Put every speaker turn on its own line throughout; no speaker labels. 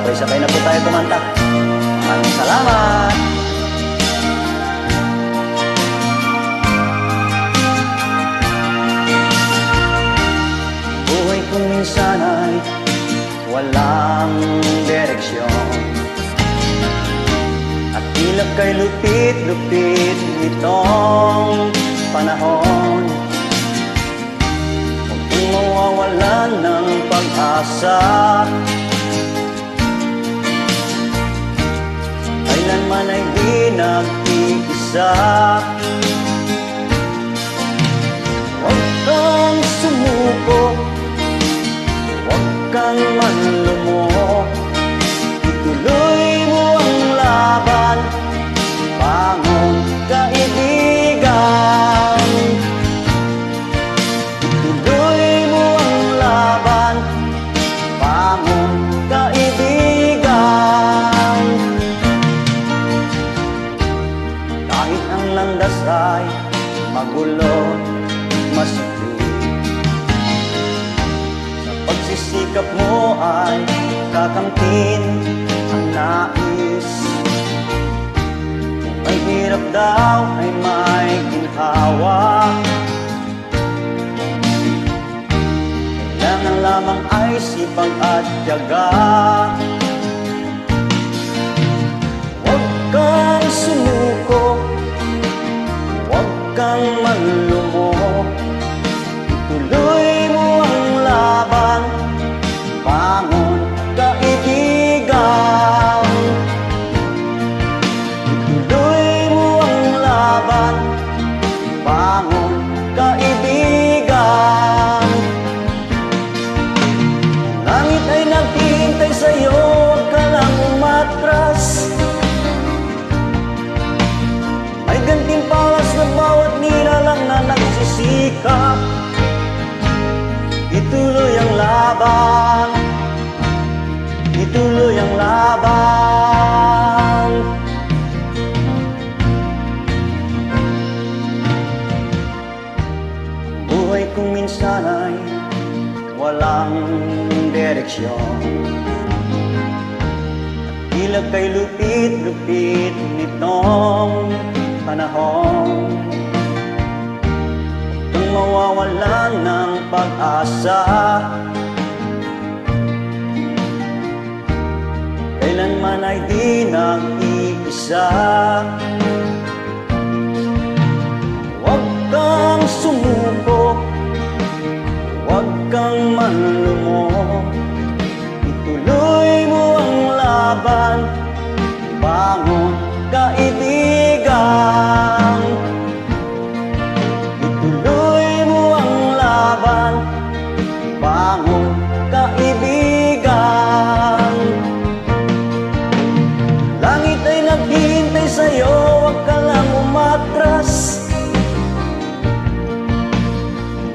sabay-sabay na po tayo kumanta. Maraming salamat! Buhay ko minsan ay walang direksyon, at tila kay lupit-lupit nitong panahon. Huwag kang mawawalan ng pag-asa, kailanman ay di nag-iisa. Huwag kang sumuko, huwag kang manlumo, ituloy mo ang laban, bangon kaibigan. Ituloy mo ang laban, bangon kaibigan. Kahit ang landas ay magulo, masikip, sa pagsisikap mo ay kakamtin ang nais. Kung may hirap daw ay may ginhawa, kailangan lamang ay sipag at tiyaga. Huwag kang sumuko, huwag kang manlumo, ituloy mo ang laban, bangon kaibigan. Ituloy mo ang laban, bangon kaibigan. Langit ay naghihintay sa'yo, huwag ka lang umatras. May gantimpala sa bawat nilalang na nagsisikap. Ituloy ang laban, ituloy ang laban. Buhay kong minsan ay walang direksyon, at tila kay lupit-lupit nitong panahon. Huwag kang mawawalan ng pag-asa, kailanman ay di nag-iisa. Huwag kang sumuko, huwag kang manlumo, ituloy mo ang laban, bangon kaibigan. Ituloy mo ang laban, bangon kaibigan. Langit ay naghihintay sa'yo, huwag ka lang umatras.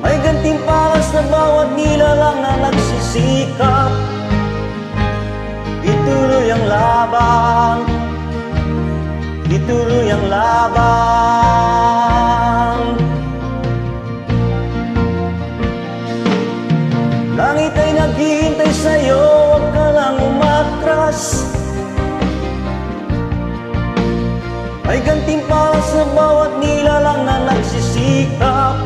May gantimpala sa bawat nilalang na nagsisikap. Ituloy ang laban, ituloy ang laban. Langit ay naghihintay sa'yo, huwag ka lang umatras. May gantimpala sa bawat nilalang na nagsisikap.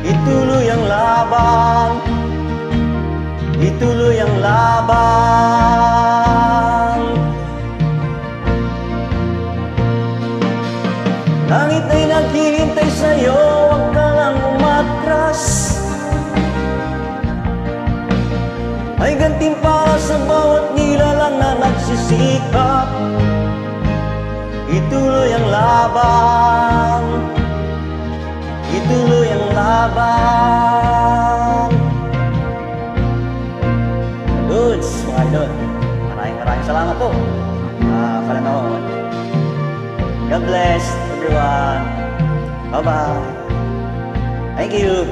Ituloy ang laban, ituloy ang laban. Langit ay naghihintay sa'yo, huwag ka lang umatras. May gantimpala sa bawat nilalang na nagsisikap. Ituloy ang laban, ituloy ang laban. Goods, mga idol, maraming salamat po pananood. God bless everyone. Bye-bye. Thank you.